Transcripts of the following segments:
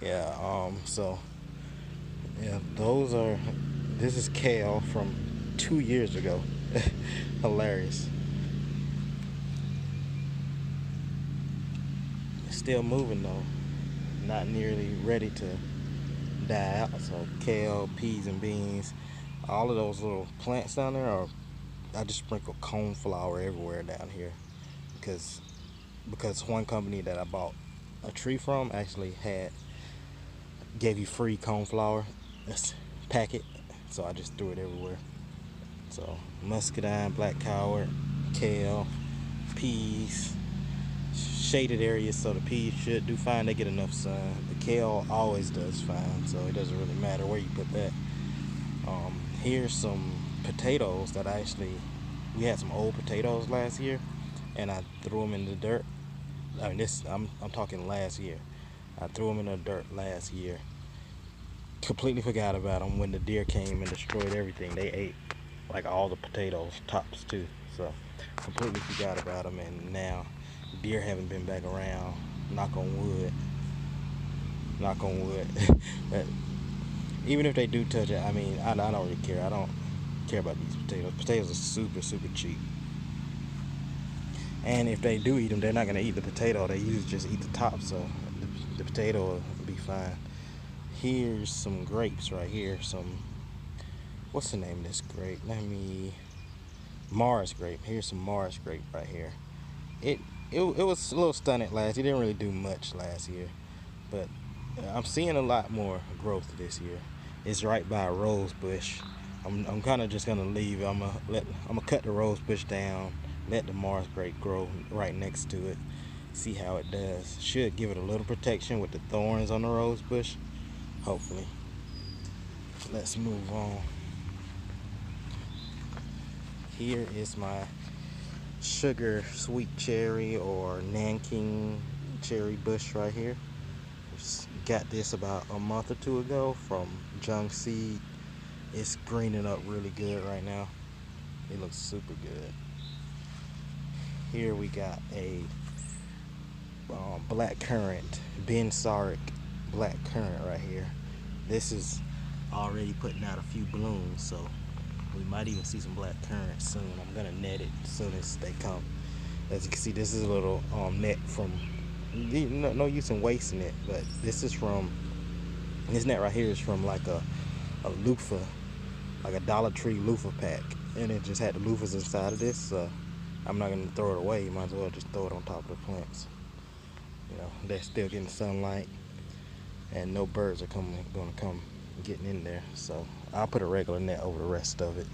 Yeah. So yeah, this is kale from 2 years ago. Hilarious. It's still moving though. Not nearly ready to die out. So kale, peas, and beans, all of those little plants down there are. I just sprinkle cone flour everywhere down here because one company that I bought a tree from actually had gave you free cone flour. This packet, so I just threw it everywhere. So muscadine, black coward, kale, peas, shaded areas, so the peas should do fine. They get enough sun. The kale always does fine, so it doesn't really matter where you put that. Here's some potatoes that we had some old potatoes last year, and I threw them in the dirt. I mean, I'm talking last year. I threw them in the dirt last year. Completely forgot about them when the deer came and destroyed everything. They ate like all the potatoes, tops too. So completely forgot about them, and now deer haven't been back around. Knock on wood. Knock on wood. But even if they do touch it, I mean, I don't really care. I don't care about these potatoes. Potatoes are super, super cheap. And if they do eat them, they're not gonna eat the potato. They usually just eat the top, so the potato will be fine. Here's some grapes right here. What's the name of this grape? Mars grape. Here's some Mars grape right here. It was a little stunted last. It didn't really do much last year, but I'm seeing a lot more growth this year. It's right by a rose bush. I'm kind of just gonna leave. I'm gonna cut the rose bush down, let the Mars grape grow right next to it. See how it does. Should give it a little protection with the thorns on the rose bush. Hopefully. Let's move on. Here is my sugar sweet cherry or Nanking cherry bush right here. Just got this about a month or two ago from Jung Seed. It's greening up really good right now. It looks super good. Here we got a black currant, Ben Sarek black currant right here. This is already putting out a few blooms, so we might even see some black currant soon. I'm gonna net it as soon as they come. As you can see, this is a little net from, no use in wasting it, but this net right here is from like a loofah, like a Dollar Tree loofah pack, and it just had the loofahs inside of this, so I'm not gonna throw it away. You might as well just throw it on top of the plants. They're still getting sunlight, and no birds are gonna come getting in there, so I'll put a regular net over the rest of it.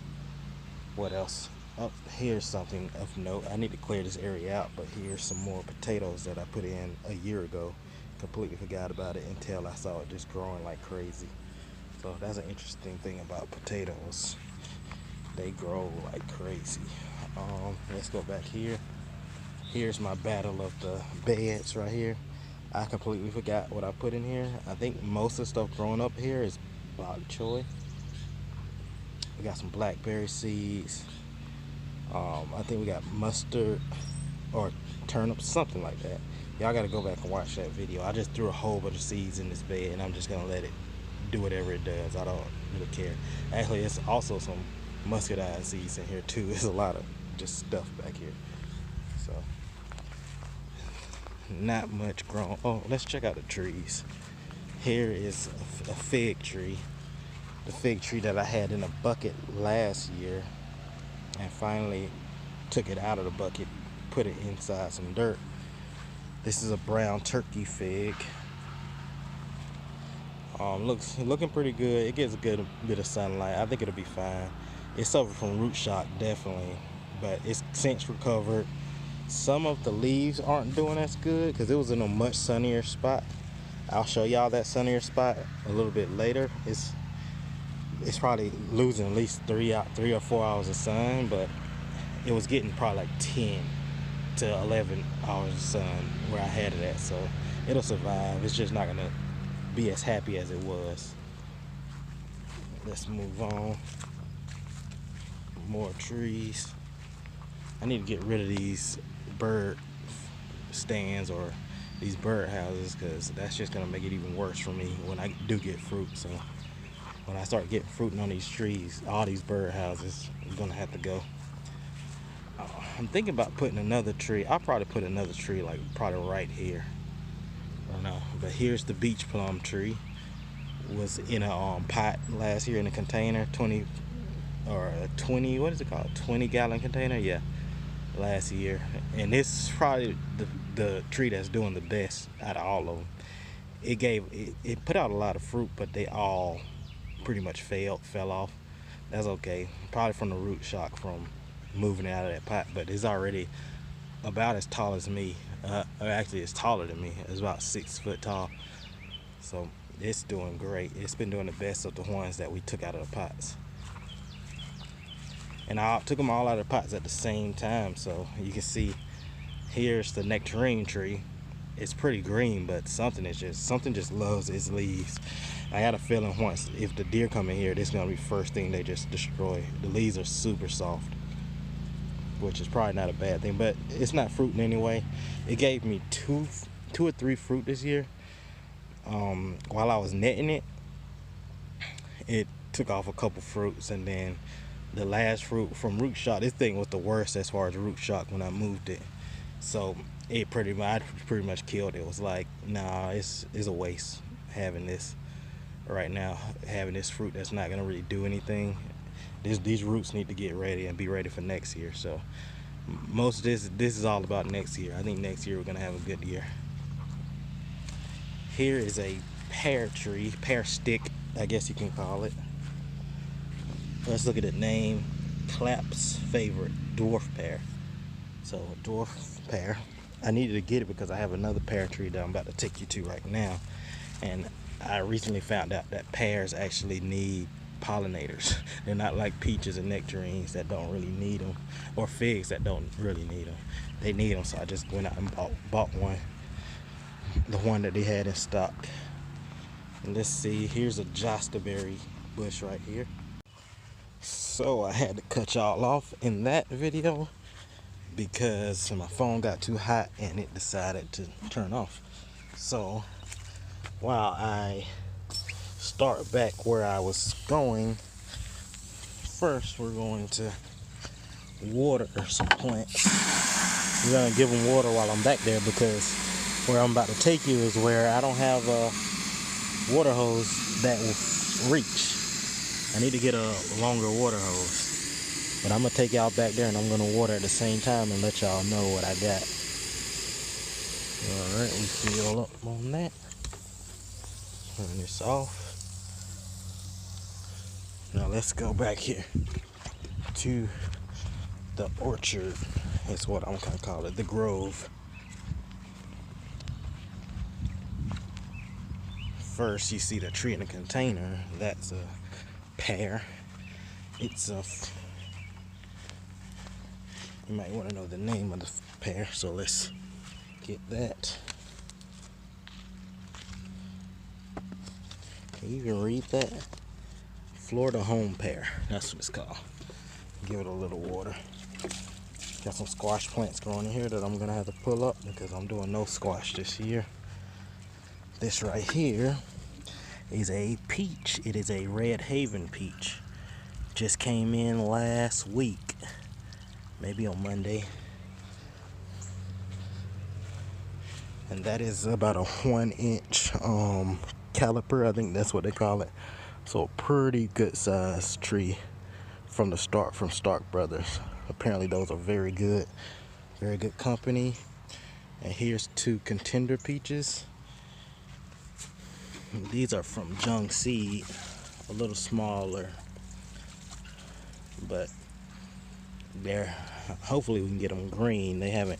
What else? Oh, here's something of note. I need to clear this area out, but here's some more potatoes that I put in a year ago. Completely forgot about it until I saw it just growing like crazy. So that's an interesting thing about potatoes. They grow like crazy. Let's go back here. Here's my battle of the beds right here. I completely forgot what I put in here. I think most of the stuff growing up here is bok choy. We got some blackberry seeds. I think we got mustard or turnips, something like that. Y'all gotta go back and watch that video. I just threw a whole bunch of seeds in this bed, and I'm just gonna let it do whatever it does. I don't really care. Actually, it's also some muscadine seeds in here too. There's a lot of just stuff back here. So not much grown. Oh, let's check out the trees. Here is a fig tree. The fig tree that I had in a bucket last year, and finally took it out of the bucket, put it inside some dirt. This is a brown turkey fig. Looking pretty good. It gets a good bit of sunlight. I think it'll be fine. It suffered from root shock, definitely, but it's since recovered. Some of the leaves aren't doing as good because it was in a much sunnier spot. I'll show y'all that sunnier spot a little bit later. It's probably losing at least 3 or 4 hours of sun, but it was getting probably like 10 to 11 hours of sun where I had it at, so it'll survive. It's just not gonna be as happy as it was. Let's move on. More trees. I need to get rid of these bird stands or these bird houses, because that's just gonna make it even worse for me when I do get fruit. So when I start getting fruiting on these trees, all these bird houses are gonna have to go. I'm thinking about putting another tree. I'll probably put another tree like probably right here. I don't know, but here's the beach plum tree. Was in a pot last year in a container, 20 or a 20, what is it called, 20-gallon container, yeah, last year. And this is probably the tree that's doing the best out of all of them. It put out a lot of fruit, but they all pretty much fell off. That's okay, probably from the root shock from moving it out of that pot. But it's already about as tall as me, or actually it's taller than me. It's about 6 foot tall, so it's doing great. It's been doing the best of the ones that we took out of the pots. And I took them all out of the pots at the same time, so you can see here's the nectarine tree. It's pretty green, but something just loves its leaves. I got a feeling once if the deer come in here, this is gonna be the first thing they just destroy. The leaves are super soft, which is probably not a bad thing, but it's not fruiting anyway. It gave me two or three fruit this year. While I was netting it, it took off a couple fruits, and then the last fruit from root shock, this thing was the worst as far as root shock when I moved it. So I pretty much killed it. It was like, nah, it's a waste having this right now, having this fruit that's not gonna really do anything. These roots need to get ready and be ready for next year. So most of this is all about next year. I think next year we're gonna have a good year. Here is a pear tree, pear stick, I guess you can call it. Let's look at the name. Clap's favorite dwarf pear. So a dwarf pear. I needed to get it because I have another pear tree that I'm about to take you to right now. And I recently found out that pears actually need pollinators. They're not like peaches and nectarines that don't really need them, or figs that don't really need them. They need them, so I just went out and bought one. The one that they had in stock. And let's see, here's a jostaberry bush right here. So I had to cut y'all off in that video because my phone got too hot and it decided to turn off. So while I start back where I was going, first we're going to water some plants. We're gonna give them water while I'm back there, because where I'm about to take you is where I don't have a water hose that will reach. I need to get a longer water hose, but I'm gonna take y'all back there and I'm gonna water at the same time and let y'all know what I got. All right, we fill up on that. Turn this off. Now let's go back here to the orchard. Is what I'm gonna call it, the grove. First, you see the tree in the container. That's a pear. It's a. You might want to know the name of the pear, so let's get that. Can you even read that? Florida home pear. That's what it's called. Give it a little water. Got some squash plants growing in here that I'm gonna have to pull up because I'm doing no squash this year. This right here is a peach. It is a Red Haven peach. Just came in last week, maybe on Monday. And that is about a 1-inch caliper, I think that's what they call it. So a pretty good sized tree from Stark Brothers. Apparently those are very good company. And here's 2 contender peaches. These are from Jung Seed, a little smaller, but they're, hopefully we can get them green. They haven't,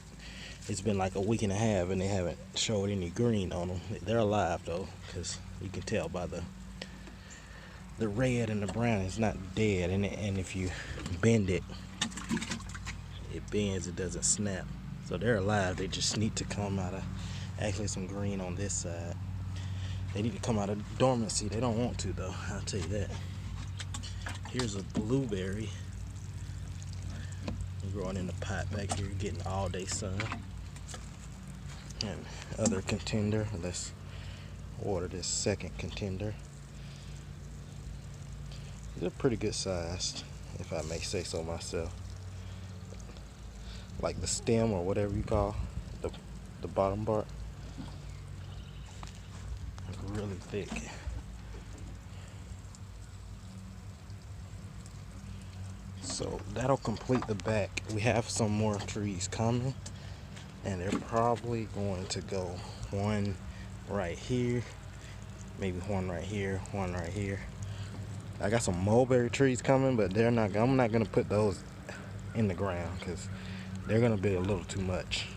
it's been like a week and a half and they haven't showed any green on them. They're alive though, because you can tell by the red and the brown. It's not dead, and if you bend it, it bends, it doesn't snap. So they're alive. They just need to come out of actually some green on this side. They need to come out of dormancy. They don't want to though, I'll tell you that. Here's a blueberry growing in the pot back here, getting all day sun. And other contender, let's order this second contender. They're pretty good sized, if I may say so myself. Like the stem or whatever you call the bottom part, it's really thick. So that'll complete the back. We have some more trees coming, and they're probably going to go one right here, maybe one right here, one right here. I got some mulberry trees coming, but I'm not gonna put those in the ground because they're gonna be a little too much.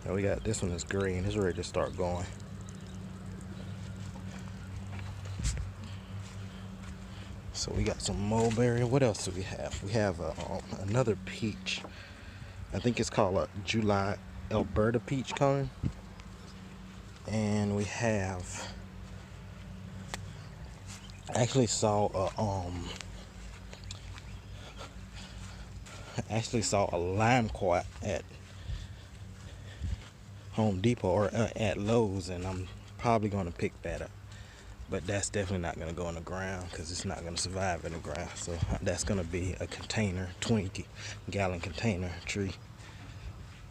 And we got this one is green. It's ready to start going. So we got some mulberry. What else do we have? We have another peach. I think it's called a July Alberta peach coming. And we have actually saw a lime quat at Home Depot or at Lowe's, and I'm probably going to pick that up. But that's definitely not going to go in the ground because it's not going to survive in the ground. So that's going to be a container, 20-gallon container tree.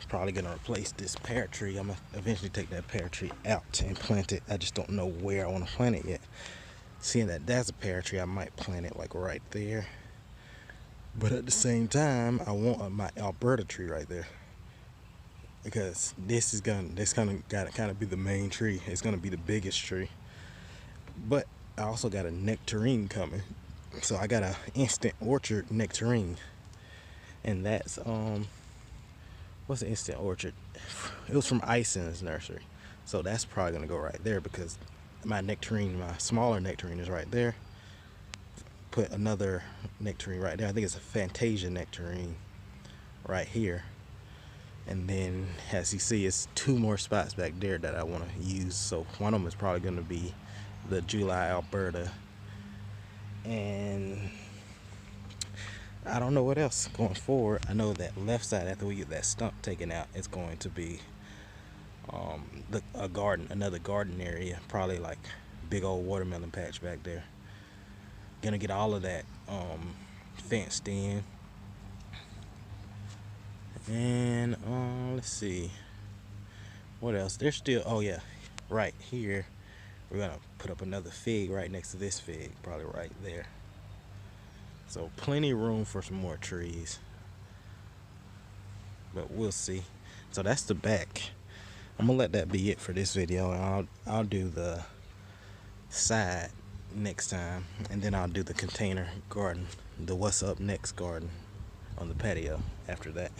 Probably going to replace this pear tree. I'm going to eventually take that pear tree out and plant it. I just don't know where I want to plant it yet. Seeing that that's a pear tree, I might plant it like right there. But at the same time, I want my Alberta tree right there, because this gotta kind of be the main tree. It's gonna be the biggest tree. But I also got a nectarine coming, so I got a instant orchard nectarine, and that's what's an instant orchard? It was from Ison's nursery, so that's probably gonna go right there because my smaller nectarine is right there. Put another nectarine right there. I think it's a Fantasia nectarine right here. And then, as you see, it's two more spots back there that I want to use. So one of them is probably going to be the July Alberta. And I don't know what else going forward. I know that left side, after we get that stump taken out, it's going to be another garden area. Probably like big old watermelon patch back there. Gonna get all of that fenced in. And let's see what else. There's still, oh yeah, right here we're gonna put up another fig right next to this fig, probably right there. So plenty of room for some more trees, but we'll see. So that's the back. I'm gonna let that be it for this video, and I'll do the side next time, and then I'll do the container garden, the what's up next garden on the patio after that.